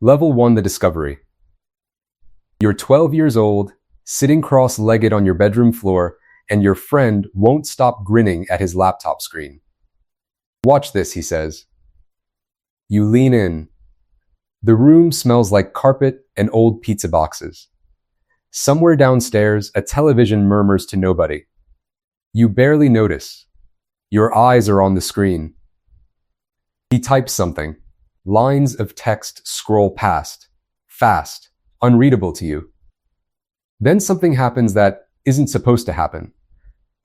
Level 1, the discovery. You're 12 years old, sitting cross-legged on your bedroom floor, and your friend won't stop grinning at his laptop screen. "Watch this," he says. You lean in. The room smells like carpet and old pizza boxes. Somewhere downstairs, a television murmurs to nobody. You barely notice. Your eyes are on the screen. He types something. Lines of text scroll past, fast, unreadable to you. Then something happens that isn't supposed to happen.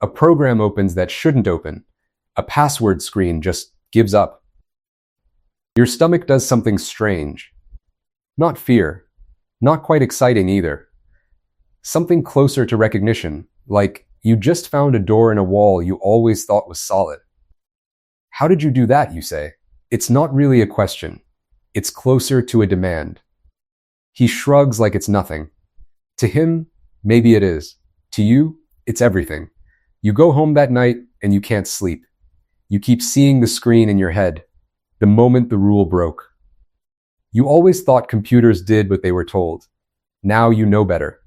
A program opens that shouldn't open. A password screen just gives up. Your stomach does something strange. Not fear, not quite exciting either. Something closer to recognition, like you just found a door in a wall you always thought was solid. "How did you do that?" you say. It's not really a question. It's closer to a demand. He shrugs like it's nothing. To him, maybe it is. To you, it's everything. You go home that night and you can't sleep. You keep seeing the screen in your head, the moment the rule broke. You always thought computers did what they were told. Now you know better.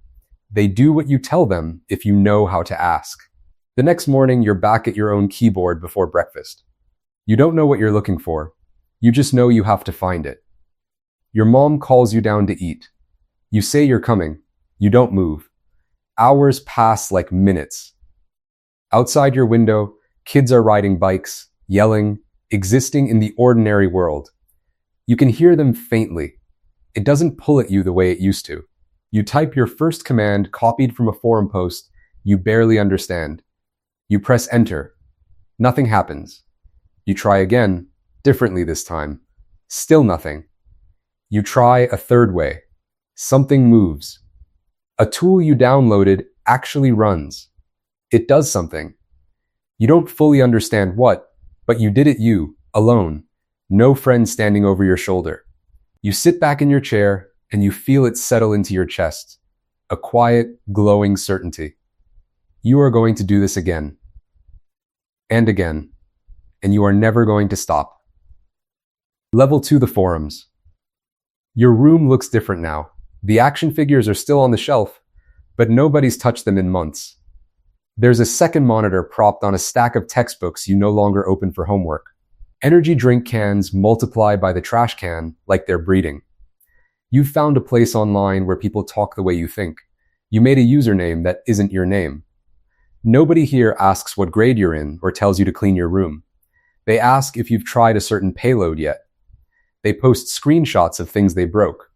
They do what you tell them if you know how to ask. The next morning, you're back at your own keyboard before breakfast. You don't know what you're looking for. You just know you have to find it. Your mom calls you down to eat. You say you're coming. You don't move. Hours pass like minutes. Outside your window, kids are riding bikes, yelling, existing in the ordinary world. You can hear them faintly. It doesn't pull at you the way it used to. You type your first command copied from a forum post you barely understand. You press enter. Nothing happens. You try again, differently this time. Still nothing. You try a third way. Something moves. A tool you downloaded actually runs. It does something. You don't fully understand what, but you did it alone. No friend standing over your shoulder. You sit back in your chair and you feel it settle into your chest. A quiet, glowing certainty. You are going to do this again. And again. And you are never going to stop. Level 2, the forums. Your room looks different now. The action figures are still on the shelf, but nobody's touched them in months. There's a second monitor propped on a stack of textbooks you no longer open for homework. Energy drink cans multiply by the trash can like they're breeding. You've found a place online where people talk the way you think. You made a username that isn't your name. Nobody here asks what grade you're in or tells you to clean your room. They ask if you've tried a certain payload yet. They post screenshots of things they broke.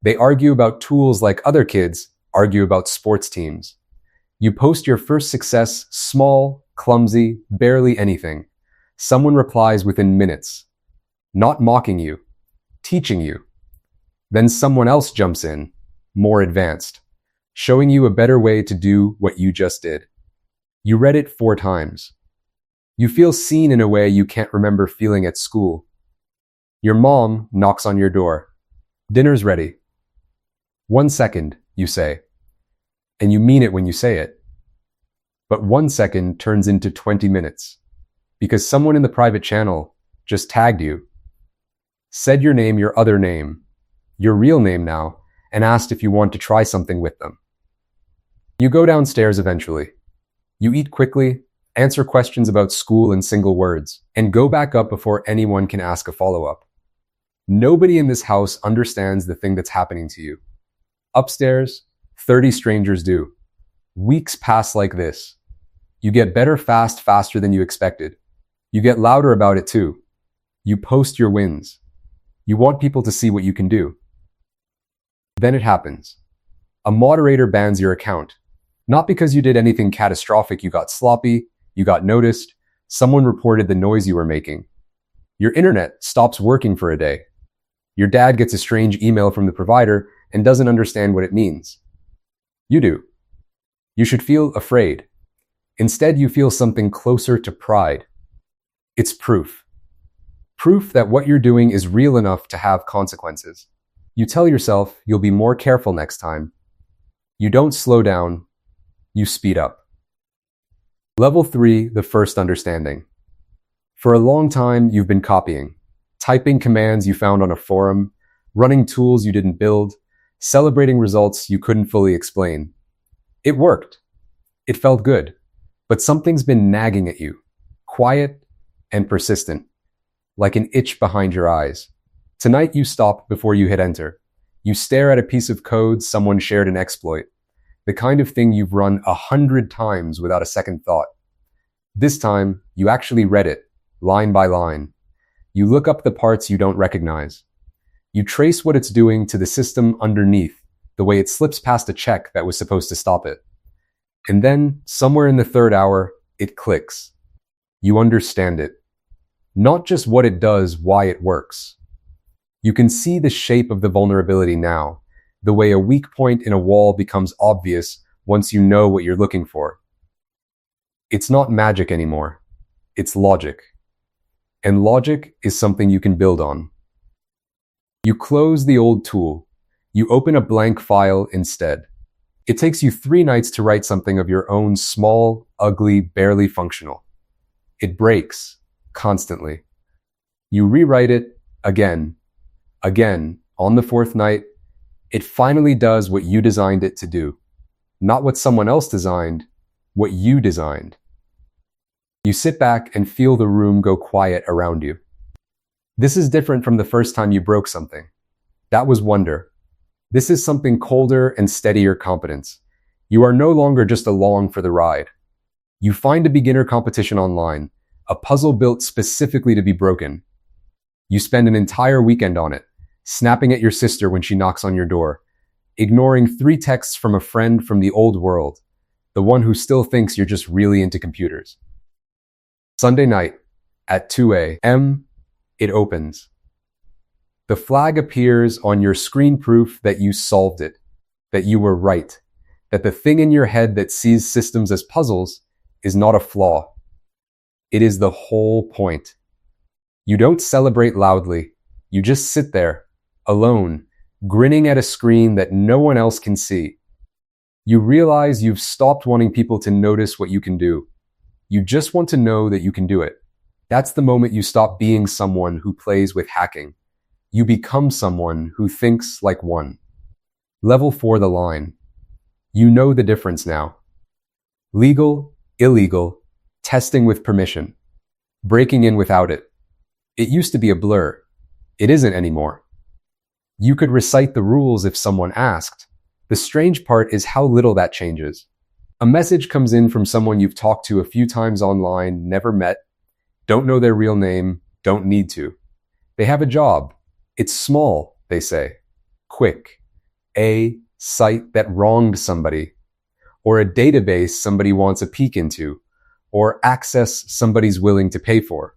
They argue about tools like other kids argue about sports teams. You post your first success, small, clumsy, barely anything. Someone replies within minutes. Not mocking you, teaching you. Then someone else jumps in, more advanced, showing you a better way to do what you just did. You read it 4 times. You feel seen in a way you can't remember feeling at school. Your mom knocks on your door. "Dinner's ready." "1 second," you say. And you mean it when you say it. But 1 second turns into 20 minutes. Because someone in the private channel just tagged you. Said your name, your other name, your real name now, and asked if you want to try something with them. You go downstairs eventually. You eat quickly, answer questions about school in single words, and go back up before anyone can ask a follow-up. Nobody in this house understands the thing that's happening to you. Upstairs, 30 strangers do. Weeks pass like this. You get better faster than you expected. You get louder about it too. You post your wins. You want people to see what you can do. Then it happens. A moderator bans your account. Not because you did anything catastrophic, you got sloppy, you got noticed, someone reported the noise you were making. Your internet stops working for a day. Your dad gets a strange email from the provider and doesn't understand what it means. You do. You should feel afraid. Instead, you feel something closer to pride. It's proof. Proof that what you're doing is real enough to have consequences. You tell yourself you'll be more careful next time. You don't slow down, you speed up. Level 3, the first understanding. For a long time, you've been copying, typing commands you found on a forum, running tools you didn't build, celebrating results you couldn't fully explain. It worked. It felt good. But something's been nagging at you, quiet and persistent, like an itch behind your eyes. Tonight you stop before you hit enter. You stare at a piece of code someone shared an exploit, the kind of thing you've run 100 times without a second thought. This time, you actually read it, line by line. You look up the parts you don't recognize. You trace what it's doing to the system underneath, the way it slips past a check that was supposed to stop it. And then, somewhere in the third hour, it clicks. You understand it. Not just what it does, why it works. You can see the shape of the vulnerability now, the way a weak point in a wall becomes obvious once you know what you're looking for. It's not magic anymore. It's logic. And logic is something you can build on. You close the old tool. You open a blank file instead. It takes you 3 nights to write something of your own, small, ugly, barely functional. It breaks constantly. You rewrite it again. On the 4th night, it finally does what you designed it to do. Not what someone else designed, what you designed. You sit back and feel the room go quiet around you. This is different from the first time you broke something. That was wonder. This is something colder and steadier competence. You are no longer just along for the ride. You find a beginner competition online, a puzzle built specifically to be broken. You spend an entire weekend on it, snapping at your sister when she knocks on your door, ignoring 3 texts from a friend from the old world, the one who still thinks you're just really into computers. Sunday night, at 2 a.m., it opens. The flag appears on your screen, proof that you solved it, that you were right, that the thing in your head that sees systems as puzzles is not a flaw. It is the whole point. You don't celebrate loudly. You just sit there, alone, grinning at a screen that no one else can see. You realize you've stopped wanting people to notice what you can do. You just want to know that you can do it. That's the moment you stop being someone who plays with hacking. You become someone who thinks like one. Level 4, the line. You know the difference now. Legal, illegal, testing with permission, breaking in without it. It used to be a blur. It isn't anymore. You could recite the rules if someone asked. The strange part is how little that changes. A message comes in from someone you've talked to a few times online, never met, don't know their real name, don't need to. They have a job. It's small, they say. Quick. A site that wronged somebody. Or a database somebody wants a peek into. Or access somebody's willing to pay for.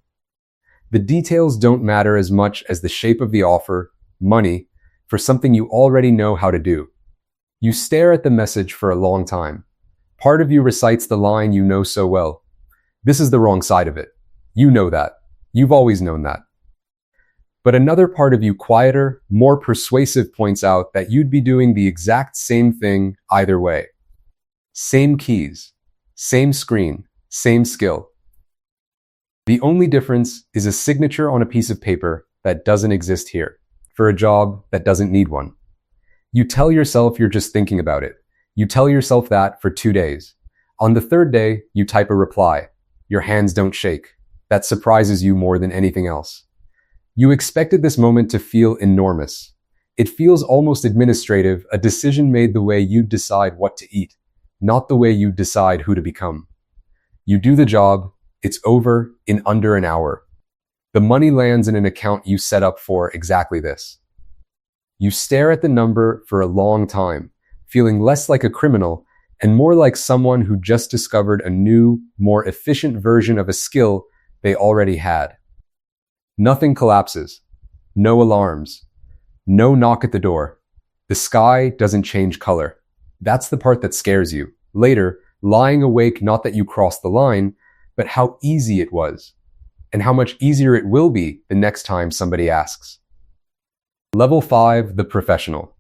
The details don't matter as much as the shape of the offer, money, for something you already know how to do. You stare at the message for a long time. Part of you recites the line you know so well. This is the wrong side of it. You know that. You've always known that. But another part of you, quieter, more persuasive, points out that you'd be doing the exact same thing either way. Same keys, same screen, same skill. The only difference is a signature on a piece of paper that doesn't exist here, for a job that doesn't need one. You tell yourself you're just thinking about it. You tell yourself that for 2 days. On the 3rd day, you type a reply. Your hands don't shake. That surprises you more than anything else. You expected this moment to feel enormous. It feels almost administrative, a decision made the way you decide what to eat, not the way you decide who to become. You do the job, it's over in under an hour. The money lands in an account you set up for exactly this. You stare at the number for a long time, feeling less like a criminal and more like someone who just discovered a new, more efficient version of a skill they already had. Nothing collapses. No alarms. No knock at the door. The sky doesn't change color. That's the part that scares you. Later, lying awake, not that you crossed the line, but how easy it was, and how much easier it will be the next time somebody asks. Level 5, the professional.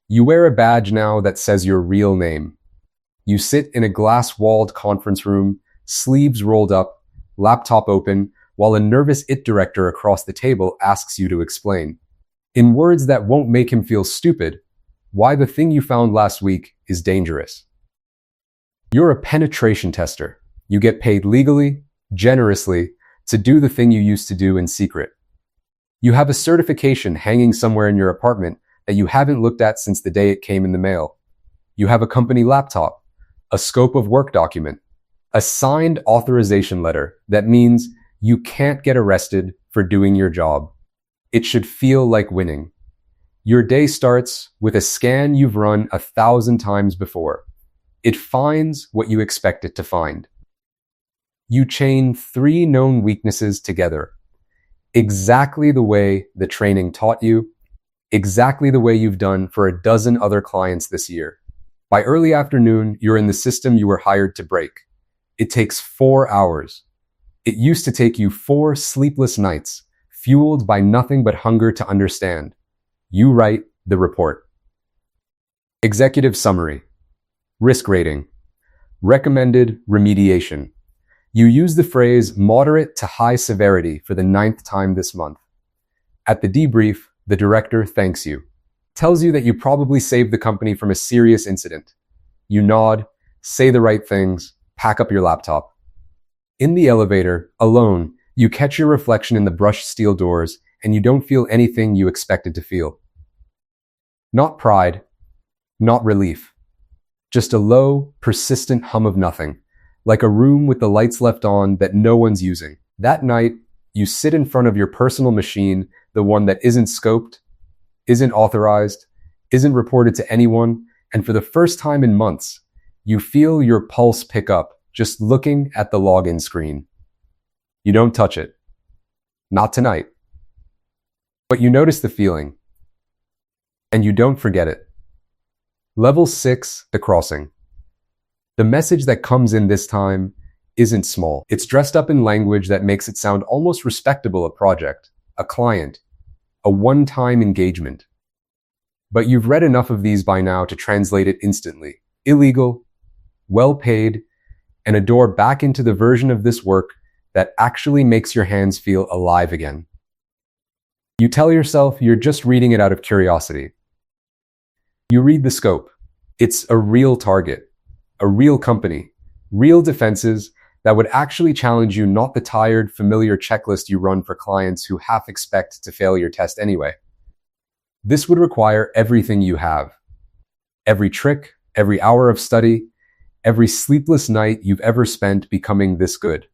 You wear a badge now that says your real name. You sit in a glass-walled conference room, sleeves rolled up, laptop open, while a nervous IT director across the table asks you to explain. In words that won't make him feel stupid, why the thing you found last week is dangerous. You're a penetration tester. You get paid legally, generously, to do the thing you used to do in secret. You have a certification hanging somewhere in your apartment that you haven't looked at since the day it came in the mail. You have a company laptop, a scope of work document, a signed authorization letter that means you can't get arrested for doing your job. It should feel like winning. Your day starts with a scan you've run 1,000 times before. It finds what you expect it to find. You chain 3 known weaknesses together, exactly the way the training taught you, exactly the way you've done for a dozen other clients this year. By early afternoon, you're in the system you were hired to break. It takes 4 hours. It used to take you 4 sleepless nights, fueled by nothing but hunger to understand. You write the report. Executive summary. Risk rating. Recommended remediation. You use the phrase moderate to high severity for the 9th time this month. At the debrief, the director thanks you, tells you that you probably saved the company from a serious incident. You nod, say the right things, pack up your laptop. In the elevator, alone, you catch your reflection in the brushed steel doors and you don't feel anything you expected to feel. Not pride, not relief. Just a low, persistent hum of nothing, like a room with the lights left on that no one's using. That night, you sit in front of your personal machine, the one that isn't scoped, isn't authorized, isn't reported to anyone, and for the first time in months, you feel your pulse pick up just looking at the login screen. You don't touch it. Not tonight. But you notice the feeling. And you don't forget it. Level 6, the crossing. The message that comes in this time isn't small. It's dressed up in language that makes it sound almost respectable: a project, a client, a one-time engagement. But you've read enough of these by now to translate it instantly. Illegal, well-paid, and a door back into the version of this work that actually makes your hands feel alive again. You tell yourself you're just reading it out of curiosity. You read the scope. It's a real target, a real company, real defenses that would actually challenge you, not the tired, familiar checklist you run for clients who half expect to fail your test anyway. This would require everything you have. Every trick, every hour of study, every sleepless night you've ever spent becoming this good.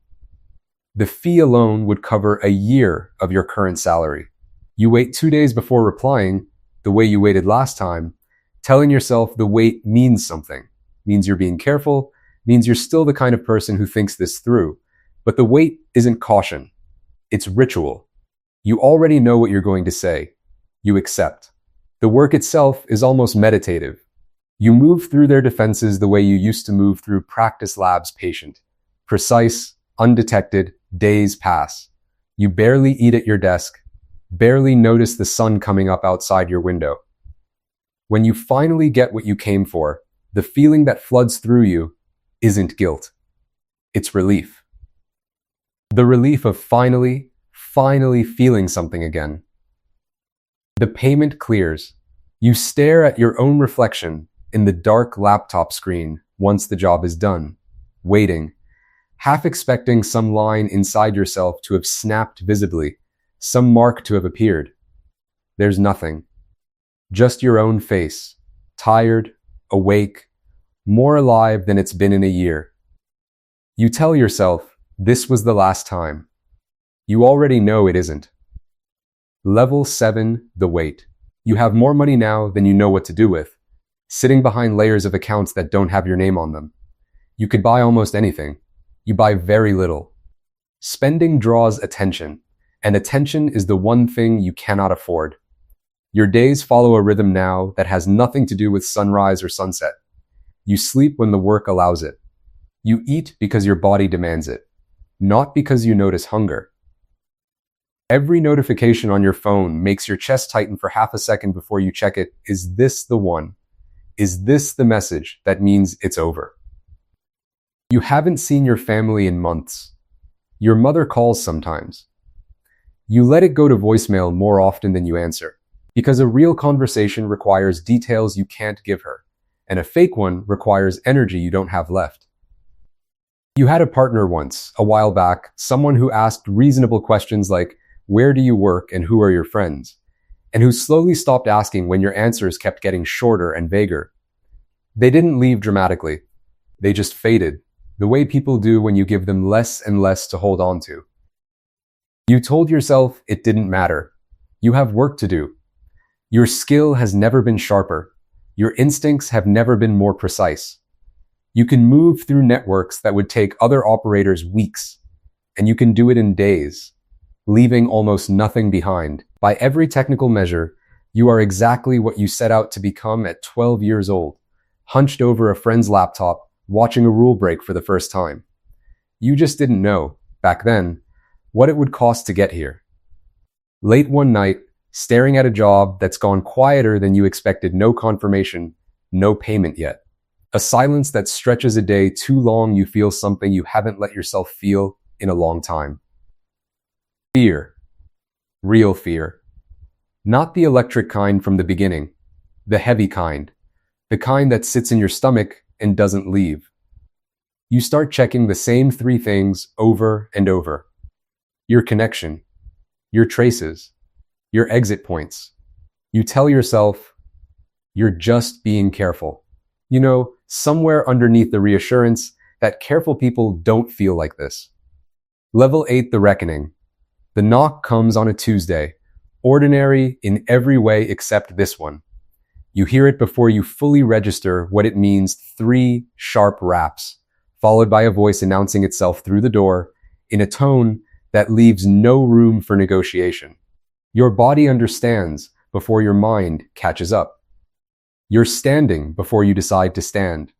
The fee alone would cover a year of your current salary. You wait 2 days before replying, the way you waited last time, telling yourself the wait means something, means you're being careful, means you're still the kind of person who thinks this through. But the wait isn't caution. It's ritual. You already know what you're going to say. You accept. The work itself is almost meditative. You move through their defenses the way you used to move through practice labs patient. Precise, undetected, days pass. You barely eat at your desk, barely notice the sun coming up outside your window. When you finally get what you came for, the feeling that floods through you isn't guilt. It's relief. The relief of finally feeling something again. The payment clears. You stare at your own reflection in the dark laptop screen once the job is done, waiting, half expecting some line inside yourself to have snapped visibly, some mark to have appeared. There's nothing. Just your own face, tired, awake, more alive than it's been in a year. You tell yourself this was the last time. You already know it isn't. Level 7, the wait. You have more money now than you know what to do with, sitting behind layers of accounts that don't have your name on them. You could buy almost anything. You buy very little. Spending draws attention, and attention is the one thing you cannot afford. Your days follow a rhythm now that has nothing to do with sunrise or sunset. You sleep when the work allows it. You eat because your body demands it, not because you notice hunger. Every notification on your phone makes your chest tighten for half a second before you check it. Is this the one? Is this the message that means it's over? You haven't seen your family in months. Your mother calls sometimes. You let it go to voicemail more often than you answer. Because a real conversation requires details you can't give her, and a fake one requires energy you don't have left. You had a partner once, a while back, someone who asked reasonable questions like, "Where do you work and who are your friends?" and who slowly stopped asking when your answers kept getting shorter and vaguer. They didn't leave dramatically. They just faded, the way people do when you give them less and less to hold on to. You told yourself it didn't matter. You have work to do. Your skill has never been sharper. Your instincts have never been more precise. You can move through networks that would take other operators weeks, and you can do it in days, leaving almost nothing behind. By every technical measure, you are exactly what you set out to become at 12 years old, hunched over a friend's laptop, watching a rule break for the first time. You just didn't know, back then, what it would cost to get here. Late one night, staring at a job that's gone quieter than you expected, no confirmation, no payment yet. A silence that stretches a day too long, you feel something you haven't let yourself feel in a long time. Fear. Real fear. Not the electric kind from the beginning, the heavy kind, the kind that sits in your stomach and doesn't leave. You start checking the same three things over and over. Your connection, your traces, your exit points. You tell yourself, you're just being careful. You know, somewhere underneath the reassurance that careful people don't feel like this. Level 8, the reckoning. The knock comes on a Tuesday, ordinary in every way except this one. You hear it before you fully register what it means, 3 sharp raps, followed by a voice announcing itself through the door in a tone that leaves no room for negotiation. Your body understands before your mind catches up. You're standing before you decide to stand.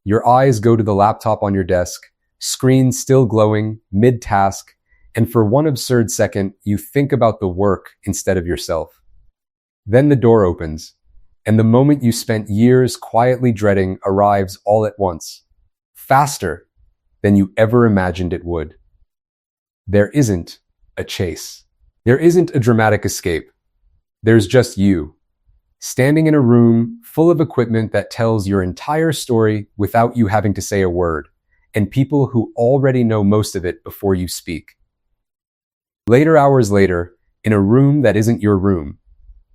Your eyes go to the laptop on your desk, screen still glowing, mid-task, and for one absurd second, you think about the work instead of yourself. Then the door opens, and the moment you spent years quietly dreading arrives all at once, faster than you ever imagined it would. There isn't a chase. There isn't a dramatic escape. There's just you, standing in a room full of equipment that tells your entire story without you having to say a word, and people who already know most of it before you speak. Later hours later, in a room that isn't your room,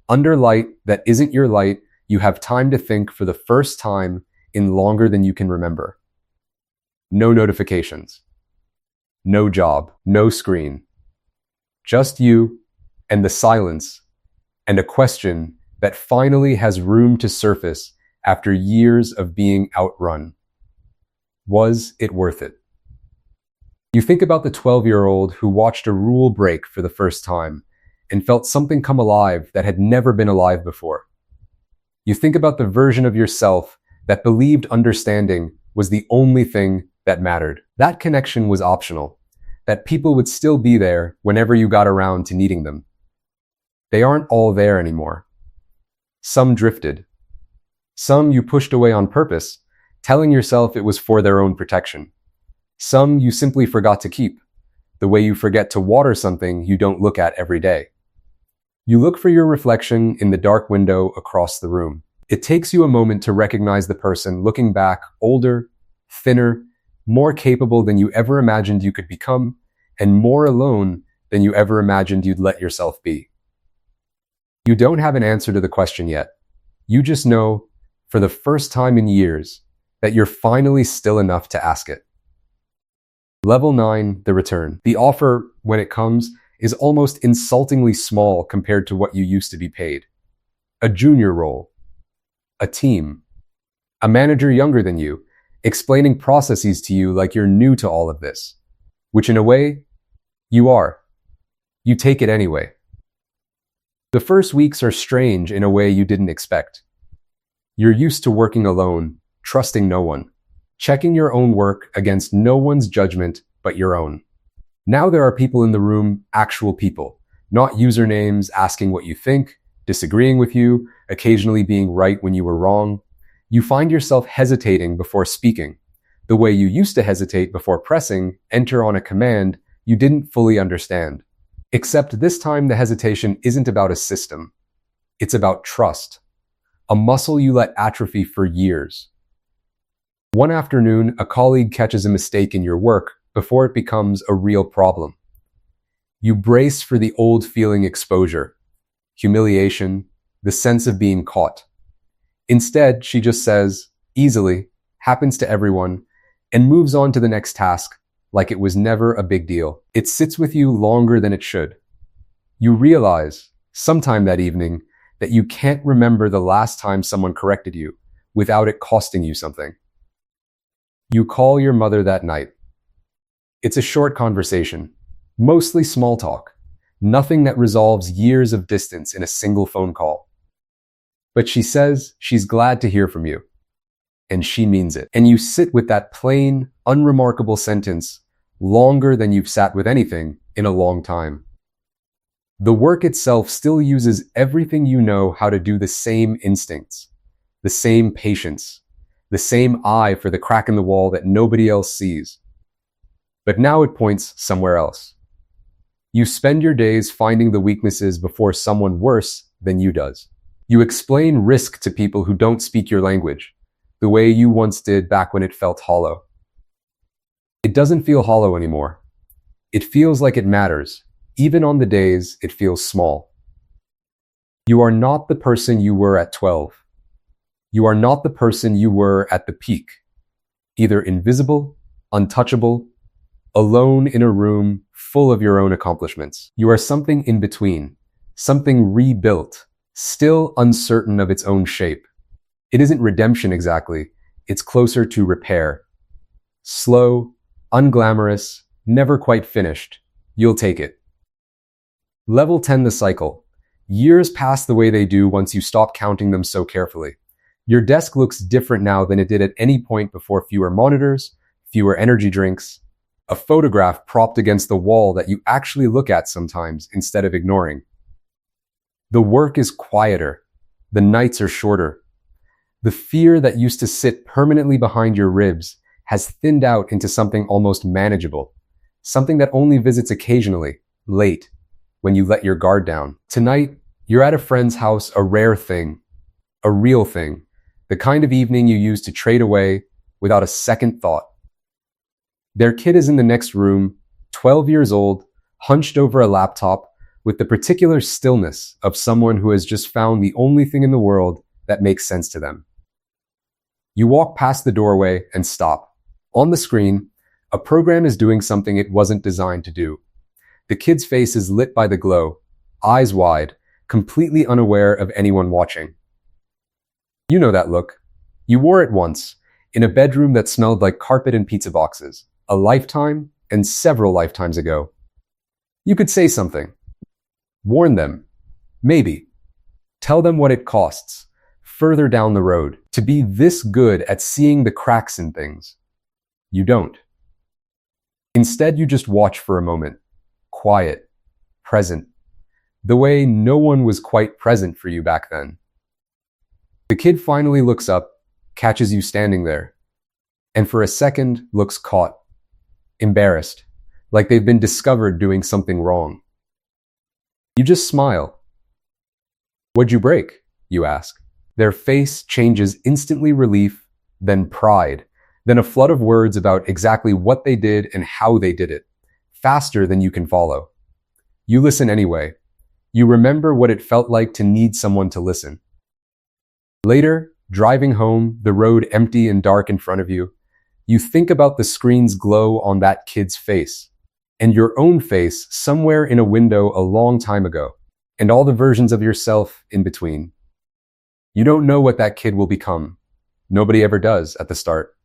under light that isn't your light, you have time to think for the first time in longer than you can remember. No notifications. No job. No screen. Just you and the silence and a question that finally has room to surface after years of being outrun. Was it worth it? You think about the 12-year-old who watched a rule break for the first time and felt something come alive that had never been alive before. You think about the version of yourself that believed understanding was the only thing that mattered. That connection was optional, that people would still be there whenever you got around to needing them. They aren't all there anymore. Some drifted. Some you pushed away on purpose, telling yourself it was for their own protection. Some you simply forgot to keep, the way you forget to water something you don't look at every day. You look for your reflection in the dark window across the room. It takes you a moment to recognize the person looking back, older, thinner, more capable than you ever imagined you could become, and more alone than you ever imagined you'd let yourself be. You don't have an answer to the question yet. You just know, for the first time in years, that you're finally still enough to ask it. Level 9, the return. The offer, when it comes, is almost insultingly small compared to what you used to be paid. A junior role. A team. A manager younger than you, explaining processes to you like you're new to all of this. Which in a way, you are. You take it anyway. The first weeks are strange in a way you didn't expect. You're used to working alone, trusting no one, checking your own work against no one's judgment but your own. Now there are people in the room, actual people, not usernames asking what you think, disagreeing with you, occasionally being right when you were wrong. You find yourself hesitating before speaking, the way you used to hesitate before pressing enter on a command you didn't fully understand. Except this time the hesitation isn't about a system. It's about trust, a muscle you let atrophy for years. One afternoon, a colleague catches a mistake in your work before it becomes a real problem. You brace for the old feeling exposure, humiliation, the sense of being caught. Instead, she just says, easily, happens to everyone, and moves on to the next task like it was never a big deal. It sits with you longer than it should. You realize, sometime that evening, that you can't remember the last time someone corrected you without it costing you something. You call your mother that night. It's a short conversation, mostly small talk, nothing that resolves years of distance in a single phone call. But she says she's glad to hear from you, and she means it. And you sit with that plain, unremarkable sentence longer than you've sat with anything in a long time. The work itself still uses everything you know how to do, the same instincts, the same patience, the same eye for the crack in the wall that nobody else sees. But now it points somewhere else. You spend your days finding the weaknesses before someone worse than you does. You explain risk to people who don't speak your language, the way you once did back when it felt hollow. It doesn't feel hollow anymore. It feels like it matters, even on the days it feels small. You are not the person you were at 12. You are not the person you were at the peak, either invisible, untouchable, alone in a room full of your own accomplishments. You are something in between, something rebuilt, still uncertain of its own shape. It isn't redemption exactly, it's closer to repair. Slow, unglamorous, never quite finished. You'll take it. Level 10 the cycle. Years pass the way they do once you stop counting them so carefully. Your desk looks different now than it did at any point before. Fewer monitors, fewer energy drinks, a photograph propped against the wall that you actually look at sometimes instead of ignoring. The work is quieter. The nights are shorter. The fear that used to sit permanently behind your ribs has thinned out into something almost manageable, something that only visits occasionally, late, when you let your guard down. Tonight, you're at a friend's house, a rare thing, a real thing, the kind of evening you use to trade away without a second thought. Their kid is in the next room, 12 years old, hunched over a laptop, with the particular stillness of someone who has just found the only thing in the world that makes sense to them. You walk past the doorway and stop. On the screen, a program is doing something it wasn't designed to do. The kid's face is lit by the glow, eyes wide, completely unaware of anyone watching. You know that look. You wore it once, in a bedroom that smelled like carpet and pizza boxes, a lifetime and several lifetimes ago. You could say something. Warn them. Maybe. Tell them what it costs, further down the road, to be this good at seeing the cracks in things. You don't. Instead, you just watch for a moment, quiet, present, the way no one was quite present for you back then. The kid finally looks up, catches you standing there, and for a second looks caught, embarrassed, like they've been discovered doing something wrong. You just smile. What'd you break? You ask. Their face changes instantly relief, then pride, then a flood of words about exactly what they did and how they did it, faster than you can follow. You listen anyway. You remember what it felt like to need someone to listen. Later, driving home, the road empty and dark in front of you, you think about the screen's glow on that kid's face, and your own face somewhere in a window a long time ago, and all the versions of yourself in between. You don't know what that kid will become. Nobody ever does at the start.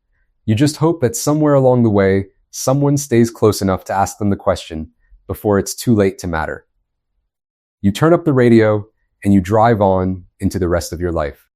You just hope that somewhere along the way, someone stays close enough to ask them the question before it's too late to matter. You turn up the radio and you drive on into the rest of your life.